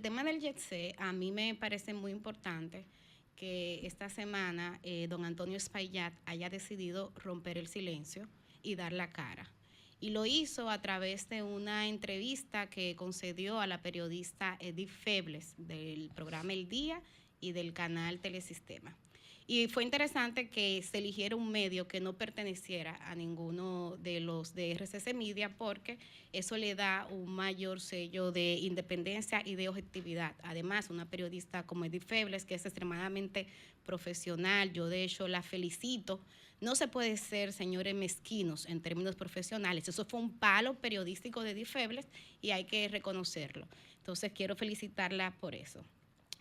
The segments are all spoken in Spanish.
tema del JETSE, a mí me parece muy importante que esta semana don Antonio Espaillat haya decidido romper el silencio y dar la cara. Y lo hizo a través de una entrevista que concedió a la periodista Edith Febles del programa El Día y del canal Telesistema. Y fue interesante que se eligiera un medio que no perteneciera a ninguno de los de RCC Media, porque eso le da un mayor sello de independencia y de objetividad. Además, una periodista como Edith Febles, que es extremadamente profesional, yo de hecho la felicito. No se puede ser, señores, mezquinos en términos profesionales. Eso fue un palo periodístico de Edith Febles y hay que reconocerlo. Entonces, quiero felicitarla por eso.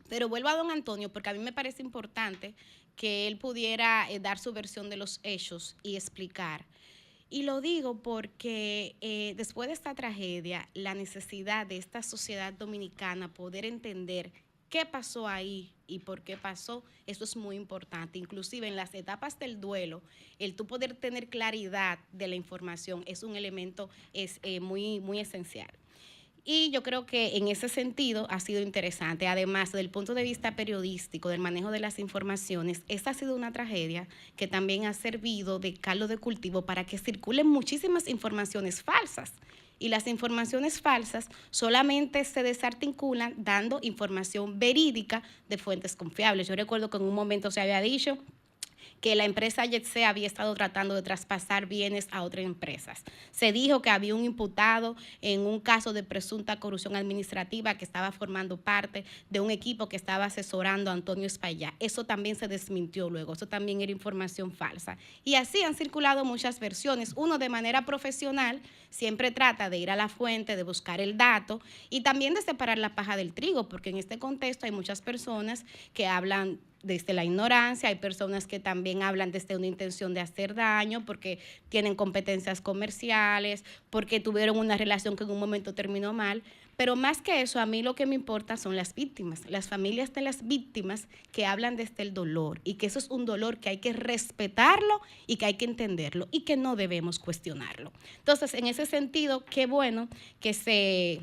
Pero vuelvo a don Antonio, porque a mí me parece importante que él pudiera dar su versión de los hechos y explicar. Y lo digo porque después de esta tragedia, la necesidad de esta sociedad dominicana poder entender qué pasó ahí y por qué pasó, eso es muy importante. Inclusive en las etapas del duelo, el tú poder tener claridad de la información es un elemento muy esencial. Y yo creo que en ese sentido ha sido interesante. Además, desde el punto de vista periodístico, del manejo de las informaciones, esta ha sido una tragedia que también ha servido de caldo de cultivo para que circulen muchísimas informaciones falsas. Y las informaciones falsas solamente se desarticulan dando información verídica de fuentes confiables. Yo recuerdo que en un momento se había dicho que la empresa JETSE había estado tratando de traspasar bienes a otras empresas. Se dijo que había un imputado en un caso de presunta corrupción administrativa que estaba formando parte de un equipo que estaba asesorando a Antonio Espaillat. Eso también se desmintió luego, eso también era información falsa. Y así han circulado muchas versiones. Uno, de manera profesional, siempre trata de ir a la fuente, de buscar el dato y también de separar la paja del trigo, porque en este contexto hay muchas personas que hablan desde la ignorancia, hay personas que también hablan desde una intención de hacer daño porque tienen competencias comerciales, porque tuvieron una relación que en un momento terminó mal. Pero más que eso, a mí lo que me importa son las víctimas, las familias de las víctimas que hablan desde el dolor y que eso es un dolor que hay que respetarlo y que hay que entenderlo y que no debemos cuestionarlo. Entonces, en ese sentido, qué bueno que se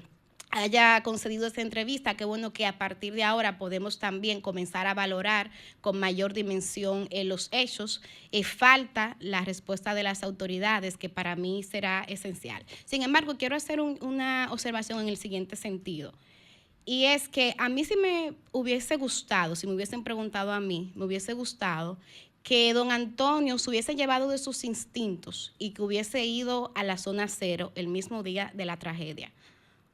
haya concedido esta entrevista, qué bueno que a partir de ahora podemos también comenzar a valorar con mayor dimensión los hechos. Falta la respuesta de las autoridades, que para mí será esencial. Sin embargo, quiero hacer una observación en el siguiente sentido. Y es que a mí sí me hubiese gustado, si me hubiesen preguntado a mí, me hubiese gustado que don Antonio se hubiese llevado de sus instintos y que hubiese ido a la zona cero el mismo día de la tragedia.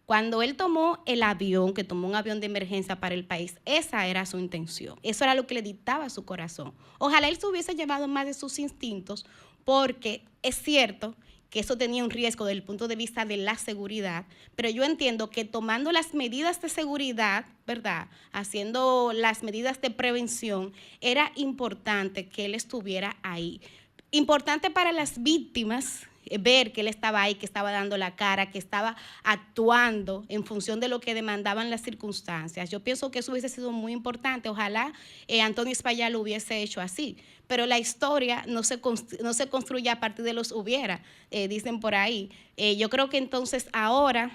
Cuando él tomó el avión, que tomó un avión de emergencia para el país, esa era su intención. Eso era lo que le dictaba su corazón. Ojalá él se hubiese llevado más de sus instintos, porque es cierto que eso tenía un riesgo desde el punto de vista de la seguridad, pero yo entiendo que tomando las medidas de seguridad, ¿verdad?, haciendo las medidas de prevención, era importante que él estuviera ahí. Importante para las víctimas ver que él estaba ahí, que estaba dando la cara, que estaba actuando en función de lo que demandaban las circunstancias. Yo pienso que eso hubiese sido muy importante. Ojalá Antonio Espaillat lo hubiese hecho así. Pero la historia no se construye a partir de los hubiera, dicen por ahí. Yo creo que entonces ahora,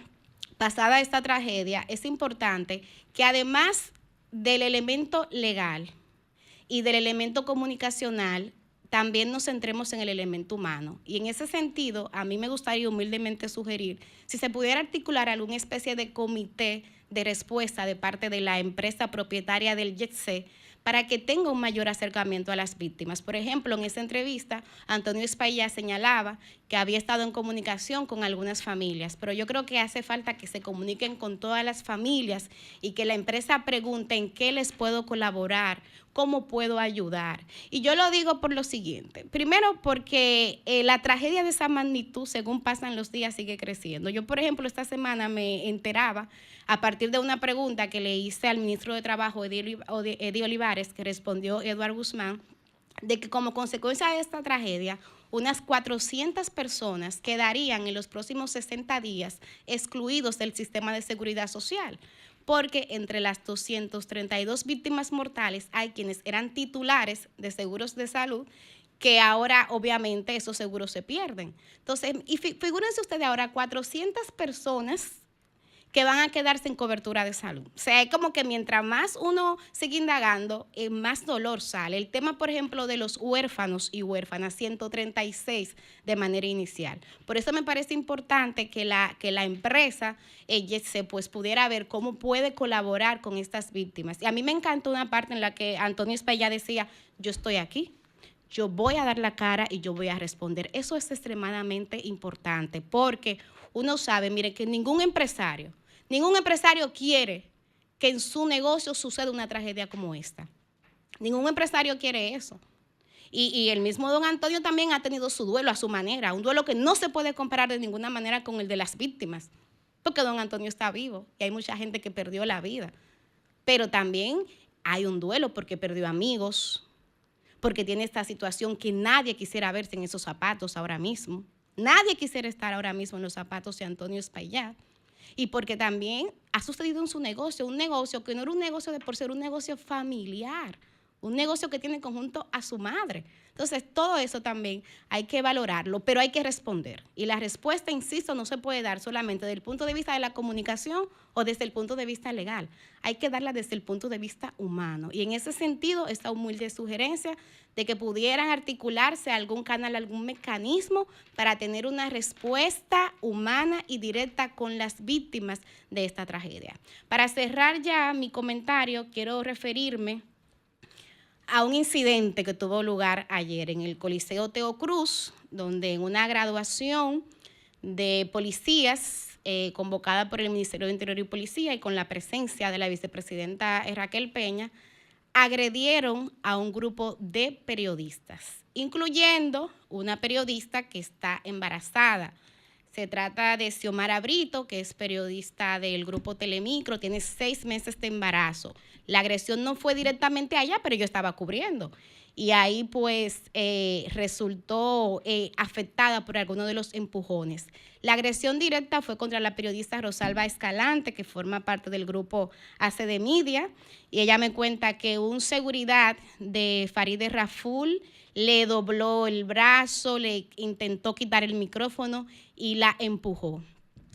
pasada esta tragedia, es importante que además del elemento legal y del elemento comunicacional, también nos centremos en el elemento humano. Y en ese sentido, a mí me gustaría humildemente sugerir si se pudiera articular alguna especie de comité de respuesta de parte de la empresa propietaria del JETSE para que tenga un mayor acercamiento a las víctimas. Por ejemplo, en esa entrevista, Antonio Espaillat señalaba que había estado en comunicación con algunas familias, pero yo creo que hace falta que se comuniquen con todas las familias y que la empresa pregunte en qué les puedo colaborar, cómo puedo ayudar. Y yo lo digo por lo siguiente. Primero, porque la tragedia de esa magnitud, según pasan los días, sigue creciendo. Yo, por ejemplo, esta semana me enteraba a partir de una pregunta que le hice al ministro de Trabajo, Eddie Olivares, que respondió Eduardo Guzmán, de que como consecuencia de esta tragedia, unas 400 personas quedarían en los próximos 60 días excluidos del sistema de seguridad social, porque entre las 232 víctimas mortales hay quienes eran titulares de seguros de salud, que ahora obviamente esos seguros se pierden. Entonces, y figúrense ustedes ahora 400 personas que van a quedarse en cobertura de salud. O sea, es como que mientras más uno sigue indagando, más dolor sale. El tema, por ejemplo, de los huérfanos y huérfanas, 136 de manera inicial. Por eso me parece importante que la empresa se pudiera ver cómo puede colaborar con estas víctimas. Y a mí me encantó una parte en la que Antonio Espaillat decía, yo estoy aquí, yo voy a dar la cara y yo voy a responder. Eso es extremadamente importante porque uno sabe, mire, que ningún empresario quiere que en su negocio suceda una tragedia como esta. Ningún empresario quiere eso. Y el mismo don Antonio también ha tenido su duelo a su manera, un duelo que no se puede comparar de ninguna manera con el de las víctimas, porque don Antonio está vivo y hay mucha gente que perdió la vida. Pero también hay un duelo porque perdió amigos, porque tiene esta situación que nadie quisiera verse en esos zapatos ahora mismo. Nadie quisiera estar ahora mismo en los zapatos de Antonio Espaillat. Y porque también ha sucedido en su negocio, un negocio que no era un negocio de por ser, un negocio familiar, un negocio que tiene en conjunto a su madre. Entonces, todo eso también hay que valorarlo, pero hay que responder. Y la respuesta, insisto, no se puede dar solamente desde el punto de vista de la comunicación o desde el punto de vista legal. Hay que darla desde el punto de vista humano. Y en ese sentido, esta humilde sugerencia de que pudieran articularse algún canal, algún mecanismo para tener una respuesta humana y directa con las víctimas de esta tragedia. Para cerrar ya mi comentario, quiero referirme a un incidente que tuvo lugar ayer en el Coliseo Teo Cruz, donde en una graduación de policías convocada por el Ministerio de Interior y Policía y con la presencia de la vicepresidenta Raquel Peña, agredieron a un grupo de periodistas, incluyendo una periodista que está embarazada. Se trata de Xiomara Brito, que es periodista del grupo Telemicro, tiene 6 meses de embarazo. La agresión no fue directamente allá, pero yo estaba cubriendo. Y ahí pues resultó afectada por alguno de los empujones. La agresión directa fue contra la periodista Rosalba Escalante, que forma parte del grupo ACD Media, y ella me cuenta que un seguridad de Farideh Raful le dobló el brazo, le intentó quitar el micrófono y la empujó.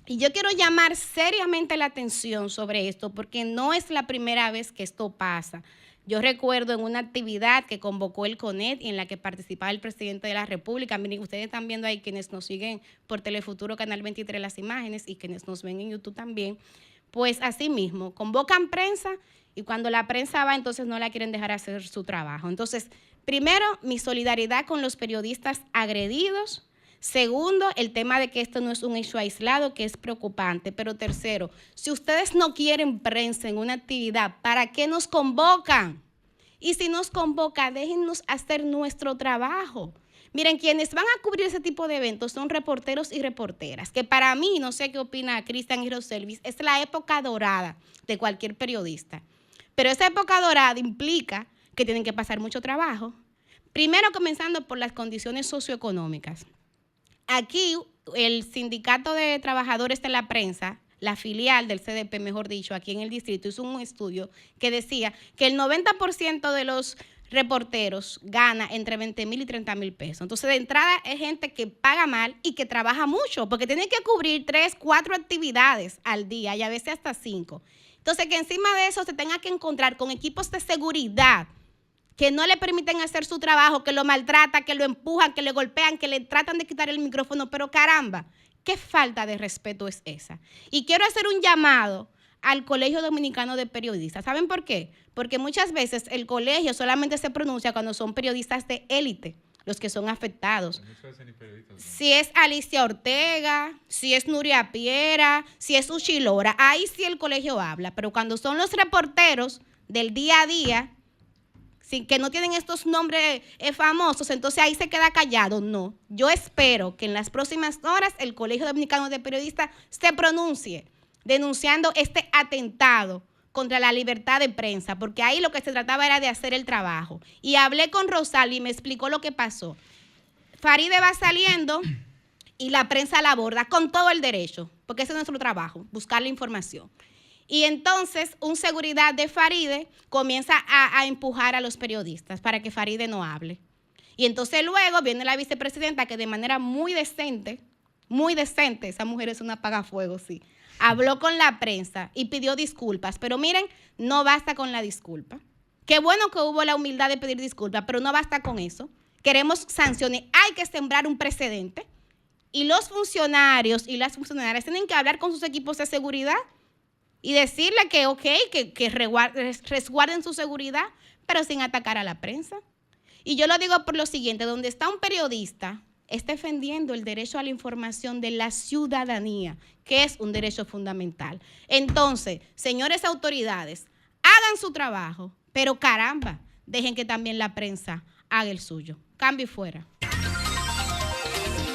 Y yo quiero llamar seriamente la atención sobre esto, porque no es la primera vez que esto pasa. Yo recuerdo en una actividad que convocó el CONET y en la que participaba el presidente de la República. Miren, ustedes están viendo ahí quienes nos siguen por Telefuturo Canal 23 las imágenes y quienes nos ven en YouTube también. Pues así mismo, convocan prensa y cuando la prensa va, entonces no la quieren dejar hacer su trabajo. Entonces, primero, mi solidaridad con los periodistas agredidos. Segundo, el tema de que esto no es un hecho aislado, que es preocupante. Pero tercero, si ustedes no quieren prensa en una actividad, ¿para qué nos convocan? Y si nos convocan, déjennos hacer nuestro trabajo. Miren, quienes van a cubrir ese tipo de eventos son reporteros y reporteras, que para mí, no sé qué opina Cristian y Roselvis, es la época dorada de cualquier periodista. Pero esa época dorada implica que tienen que pasar mucho trabajo. Primero, comenzando por las condiciones socioeconómicas. Aquí, el Sindicato de Trabajadores de la Prensa, la filial del CDP, mejor dicho, aquí en el distrito, hizo un estudio que decía que el 90% de los reporteros gana entre 20,000 y 30,000 pesos. Entonces, de entrada, es gente que paga mal y que trabaja mucho, porque tiene que cubrir 3, 4 actividades al día y a veces hasta 5. Entonces, que encima de eso se tenga que encontrar con equipos de seguridad que no le permiten hacer su trabajo, que lo maltratan, que lo empujan, que le golpean, que le tratan de quitar el micrófono, pero caramba, ¿qué falta de respeto es esa? Y quiero hacer un llamado al Colegio Dominicano de Periodistas. ¿Saben por qué? Porque muchas veces el colegio solamente se pronuncia cuando son periodistas de élite, los que son afectados. Si es Alicia Ortega, si es Nuria Piera, si es Uchilora, ahí sí el colegio habla, pero cuando son los reporteros del día a día, que no tienen estos nombres famosos, entonces ahí se queda callado. No, yo espero que en las próximas horas el Colegio Dominicano de Periodistas se pronuncie denunciando este atentado contra la libertad de prensa, porque ahí lo que se trataba era de hacer el trabajo. Y hablé con Rosalba y me explicó lo que pasó. Farideh va saliendo y la prensa la aborda con todo el derecho, porque ese es nuestro trabajo, buscar la información. Y entonces un seguridad de Farideh comienza a empujar a los periodistas para que Farideh no hable. Y entonces luego viene la vicepresidenta que de manera muy decente muy decente, esa mujer es una apagafuegos, sí. Habló con la prensa y pidió disculpas, pero miren, no basta con la disculpa. Qué bueno que hubo la humildad de pedir disculpas, pero no basta con eso. Queremos sanciones, hay que sembrar un precedente y los funcionarios y las funcionarias tienen que hablar con sus equipos de seguridad y decirle que ok, que resguarden su seguridad, pero sin atacar a la prensa. Y yo lo digo por lo siguiente, donde está un periodista, está defendiendo el derecho a la información de la ciudadanía, que es un derecho fundamental. Entonces, señores autoridades, hagan su trabajo, pero caramba, dejen que también la prensa haga el suyo. Cambio y fuera.